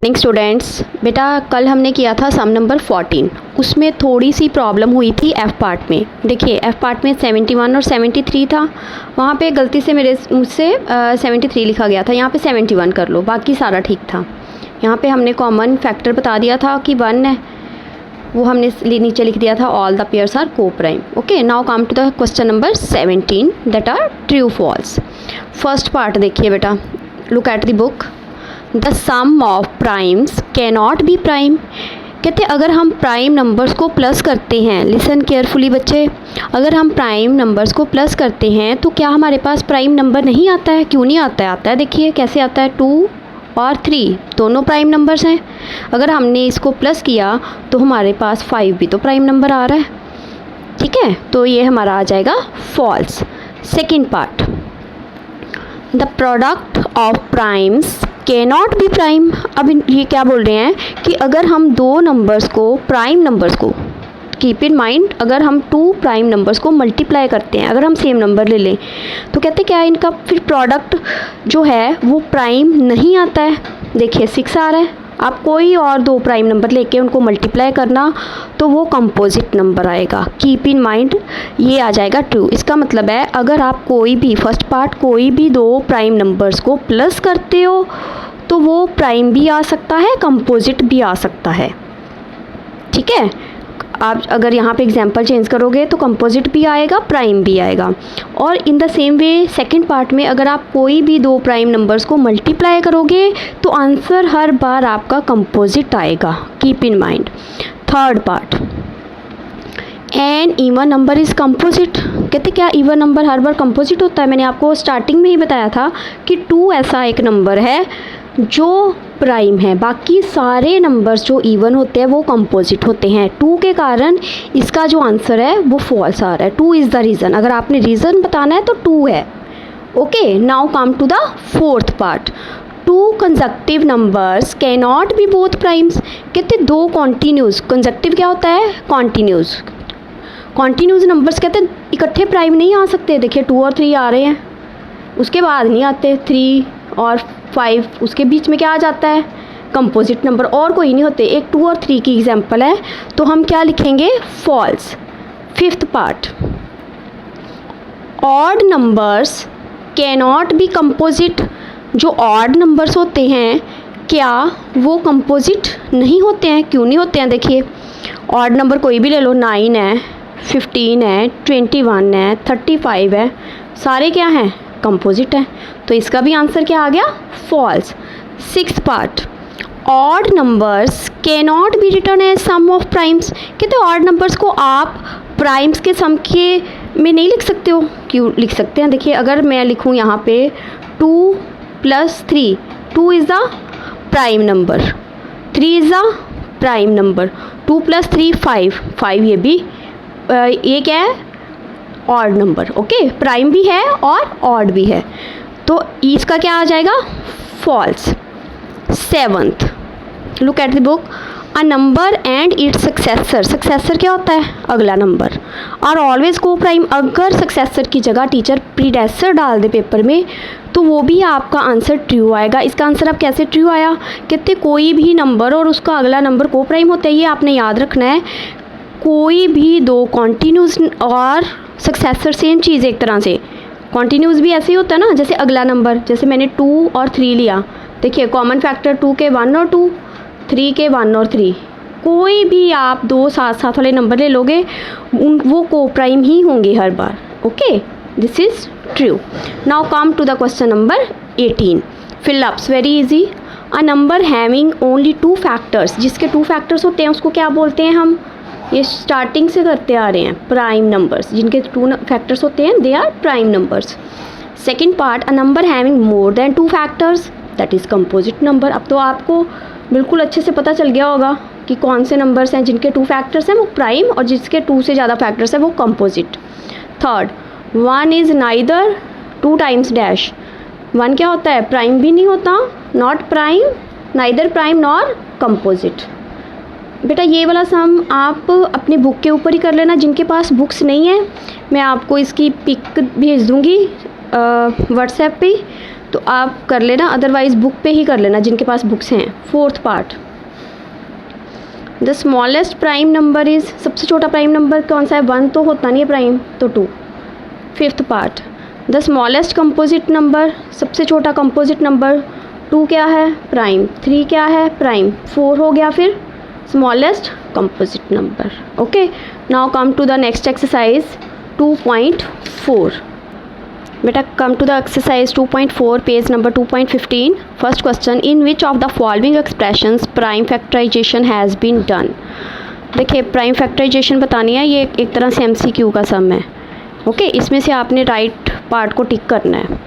Morning students, बेटा कल हमने किया था सम नंबर 14। उसमें थोड़ी सी प्रॉब्लम हुई थी एफ़ पार्ट में। देखिए एफ़ पार्ट में 71 और 73 था, वहाँ पे गलती से मुझसे 73 लिखा गया था, यहाँ पे 71 कर लो, बाकी सारा ठीक था। यहाँ पे हमने कॉमन फैक्टर बता दिया था कि 1 है, वो हमने नीचे लिख दिया था all the pairs are coprime. Okay, now come to the question number 17 that are true false. First part देखिए बेटा, look at the book. The sum of primes cannot be prime. कहते अगर हम प्राइम नंबर्स को plus करते हैं, listen carefully बच्चे, अगर हम प्राइम नंबर्स को प्लस करते हैं तो क्या हमारे पास प्राइम नंबर नहीं आता है? क्यों नहीं आता है? आता है, देखिए कैसे आता है। 2 और 3 दोनों प्राइम नंबर्स हैं। अगर हमने इसको प्लस किया तो हमारे पास 5 भी तो प्राइम नंबर आ रहा है, ठीक है, तो ये हमारा आ जाएगा false. Second part, the product of primes cannot be prime. अब ये क्या बोल रहे हैं कि अगर हम दो नंबर्स को, प्राइम नंबर्स को, कीप इन माइंड, अगर हम 2 प्राइम नंबर्स को मल्टीप्लाई करते हैं, अगर हम सेम नंबर ले लें तो कहते क्या इनका फिर प्रोडक्ट जो है वो प्राइम नहीं आता है। देखिए 6 आ रहा है, आप कोई और 2 प्राइम नंबर लेके उनको मल्टीप्लाई करना तो वो कंपोजिट नंबर आएगा। कीप इन माइंड, ये आ जाएगा ट्रू। इसका मतलब है अगर आप कोई भी, फर्स्ट पार्ट, कोई भी 2 प्राइम नंबर्स को प्लस करते हो तो वो प्राइम भी आ सकता है, कंपोजिट भी आ सकता है, ठीक है। आप अगर यहाँ पे एग्जांपल चेंज करोगे तो कंपोजिट भी आएगा, प्राइम भी आएगा। और in the same way second part में अगर आप कोई भी 2 प्राइम नंबर्स को मल्टीप्लाई करोगे तो आंसर हर बार आपका कंपोजिट आएगा। Keep in mind. Third part, an even number is composite. कहते क्या इवन नंबर हर बार कंपोजिट होता है? मैंने आपको स्टार्टिंग में ही बताया था कि 2 ऐसा एक नंबर है जो प्राइम है, बाकी सारे नंबर्स जो इवन होते हैं वो कंपोजिट होते हैं। 2 के कारण इसका जो आंसर है वो फॉल्स आ रहा है। 2 इज़ द रीज़न। अगर आपने रीज़न बताना है तो 2 है। Okay, now come to the fourth part. 2 consecutive numbers can not be both primes. कहते 2 कॉन्टीन्यूस, कंसेक्टिव क्या होता है? कॉन्टीन्यूस। कॉन्टीन्यूस नंबर्स कहते इकट्ठे प्राइम नहीं आ सकते। देखिए 2 और 3 आ रहे हैं, उसके बाद नहीं आते। 3 और 5 उसके बीच में क्या आ जाता है? कंपोजिट नंबर, और कोई नहीं होते। एक 2 और 3 की एग्जांपल है, तो हम क्या लिखेंगे? False. Fifth part, odd numbers can not be composite. जो ऑड नंबर्स होते हैं क्या वो कंपोजिट नहीं होते हैं? क्यों नहीं होते हैं? देखिए ऑड नंबर कोई भी ले लो, 9 है, 15 है, 21 है, 35 है, सारे क्या हैं? कंपोजिट है। तो इसका भी आंसर क्या आ गया? False. Sixth part, odd numbers can not be written as sum of primes. कहते ऑड नंबर्स को आप प्राइम्स के सम के में नहीं लिख सकते हो। क्यों लिख सकते हैं? देखिए अगर मैं लिखूँ यहाँ पे 2 + 3, 2 is the prime number, 3 is the prime number, 2 + 3 5, 5 ये भी ये क्या है? Odd number. ओके, प्राइम भी है और ऑड भी है, तो इसका क्या आ जाएगा? False. Seventh, look at the book. A number and its successor. Successor क्या होता है? अगला नंबर। Are always coprime. अगर सक्सेसर की जगह टीचर प्रीडेसेसर डाल दे पेपर में तो वो भी आपका आंसर ट्रू आएगा। इसका आंसर अब कैसे ट्रू आया? कहते कोई भी नंबर और उसका अगला नंबर को प्राइम होता है, ये आपने याद रखना है। कोई भी 2 कॉन्टीन्यूस और सक्सेसर सेम चीज़, एक तरह से कॉन्टीन्यूस भी ऐसे ही होता है ना, जैसे अगला नंबर, जैसे मैंने 2 और 3 लिया, देखिए कॉमन फैक्टर 2 के 1 और 2, 3 के 1 और 3, कोई भी आप 2 साथ साथ वाले नंबर ले लोगे वो को प्राइम ही होंगे हर बार। Okay, this is true. Now come to the question number 18। Fill ups very easy. A number having only 2 factors, जिसके 2 फैक्टर्स होते हैं उसको क्या बोलते हैं हम? ये स्टार्टिंग से करते आ रहे हैं, प्राइम नंबर्स। जिनके 2 फैक्टर्स होते हैं they are prime numbers. Second part, a number having more than 2 factors that is composite number. अब तो आपको बिल्कुल अच्छे से पता चल गया होगा कि कौन से नंबर्स हैं जिनके 2 फैक्टर्स हैं वो प्राइम और जिसके 2 से ज़्यादा फैक्टर्स हैं वो composite. Third, 1 is neither 2 times dash. 1 क्या होता है? प्राइम भी नहीं होता, not prime, neither prime nor composite. बेटा ये वाला सम आप अपनी बुक के ऊपर ही कर लेना। जिनके पास बुक्स नहीं है मैं आपको इसकी पिक भेज दूँगी व्हाट्सएप पे, तो आप कर लेना, अदरवाइज़ बुक पे ही कर लेना जिनके पास बुक्स हैं। 4th part, the smallest prime number is, सबसे छोटा प्राइम नंबर कौन सा है? 1 तो होता नहीं है प्राइम, तो 2। 5th part, the smallest composite number, सबसे छोटा कंपोजिट नंबर 2 क्या है? प्राइम। 3 क्या है? प्राइम। 4 हो गया फिर smallest composite number. Okay, now come to the next exercise 2.4। बेटा come to the exercise 2.4, page number 2.15। First question, in which of the following expressions prime factorization has been done. देखिए prime factorization बतानी है, ये एक तरह से MCQ का सम है। ओके, इसमें से आपने राइट पार्ट को टिक करना है।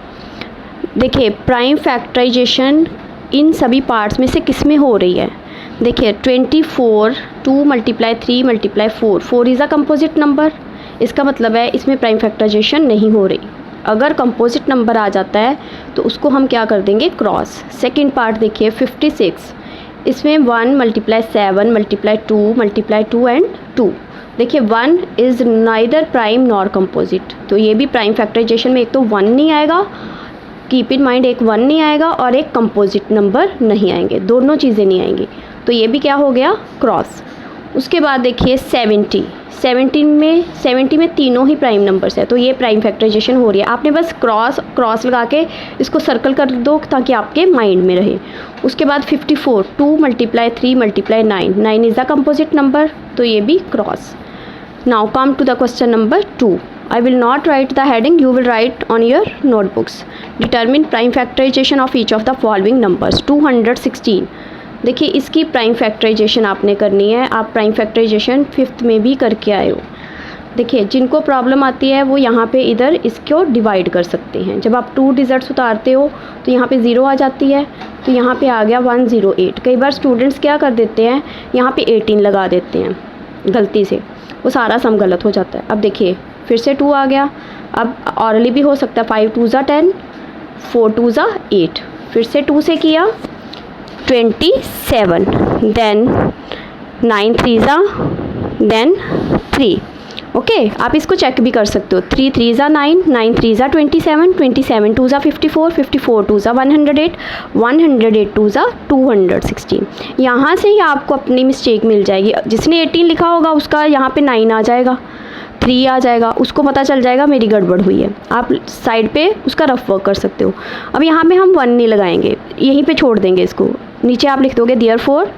देखिए प्राइम फैक्टराइजेशन इन सभी पार्ट्स में से किस में हो रही है? देखिए 24, 2 × 3 × 4, 4 इज़ अ कंपोजिट नंबर, इसका मतलब है इसमें प्राइम फैक्टराइजेशन नहीं हो रही। अगर कंपोजिट नंबर आ जाता है तो उसको हम क्या कर देंगे? क्रॉस। सेकंड पार्ट देखिए 56, इसमें 1 × 7 × 2 एंड 2। देखिए 1 is neither prime nor composite, तो ये भी प्राइम फैक्टराइजेशन में एक तो 1 नहीं आएगा, कीप इन माइंड, एक 1 नहीं आएगा और एक कंपोजिट नंबर नहीं आएंगे, दोनों चीज़ें नहीं आएंगी, तो ये भी क्या हो गया? क्रॉस। उसके बाद देखिए 70 में तीनों ही प्राइम नंबर्स है, तो ये प्राइम फैक्टराइजेशन हो रही है। आपने बस क्रॉस लगा के इसको सर्कल कर दो ताकि आपके माइंड में रहे। उसके बाद 54, 2 × 3 × 9, 9 इज़ द कंपोजिट नंबर, तो ये भी cross. Now come to the question number 2। I will not write the heading, you will write on your notebooks. Determine prime factorization of each of the following numbers. 216, देखिए इसकी prime factorisation आपने करनी है। आप prime factorisation 5th में भी करके आए हो। देखिए जिनको प्रॉब्लम आती है वो यहाँ पे इधर इसको डिवाइड कर सकते हैं। जब आप 2 डिजिट्स उतारते हो तो यहाँ पे 0 आ जाती है, तो यहाँ पे आ गया 108। कई बार स्टूडेंट्स क्या कर देते हैं, यहाँ पे 18 लगा देते हैं गलती से, वो सारा सम गलत हो जाता है। अब देखिए फिर से 2 आ गया, अब ऑरली भी हो सकता है। 5 2 ज़ा 10, 4 2 ज़ा 8, फिर से 2 से किया 27, देन 9 3 ज़ा, देन 3। ओके, आप इसको चेक भी कर सकते हो। 3 3 ज़ा 9, 9 3 ज़ा 27, 27 2 ज़ा 54, 54 2 ज़ा 108, 108 2 ज़ा 216। यहाँ से ही आपको अपनी मिस्टेक मिल जाएगी। जिसने 18 लिखा होगा उसका यहाँ पे 9 आ जाएगा, 3 आ जाएगा, उसको पता चल जाएगा मेरी गड़बड़ हुई है। आप साइड पे उसका रफ वर्क कर सकते हो। अब यहाँ पे हम 1 नहीं लगाएंगे, यहीं पे छोड़ देंगे इसको। नीचे आप लिख दोगे देयरफॉर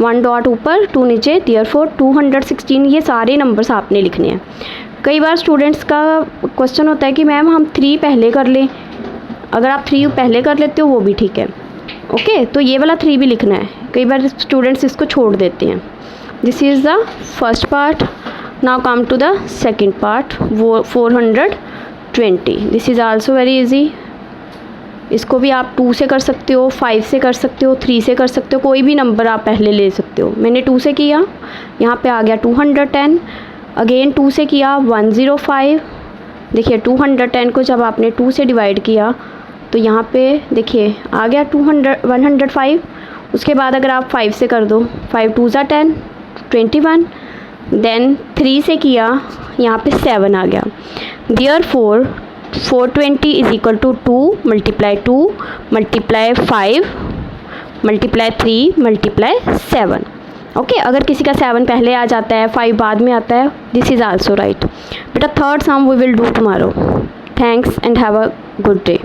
1 डॉट ऊपर 2 नीचे, देयरफॉर 216। ये सारे नंबर्स आपने लिखने हैं। कई बार स्टूडेंट्स का क्वेश्चन होता है कि मैम हम 3 पहले कर लें। अगर आप 3 पहले कर लेते हो वो भी ठीक है। ओके, तो ये वाला 3 भी लिखना है। कई बार स्टूडेंट्स इसको छोड़ देते हैं। This is the first part. Now come to the second part, वो 420। This is also very easy. इसको भी आप 2 से कर सकते हो, 5 से कर सकते हो, 3 से कर सकते हो, कोई भी नंबर आप पहले ले सकते हो। मैंने 2 से किया, यहाँ पे आ गया 210। अगेन 2 से किया 105। देखिए 210 को जब आपने 2 से डिवाइड किया तो यहाँ पे देखिए आ गया 105। उसके बाद अगर आप 5 से कर दो, 5 2 ज़ा 10, 21। देन 3 से किया, यहाँ पे 7 आ गया। Therefore 420 is equal to 2 × 2 × 5 × 3 × 7। Okay, अगर किसी का 7 पहले आ जाता है, 5 बाद में आता है, दिस इज़ आल्सो राइट। बेटा third sum we will do tomorrow. Thanks and have a good day.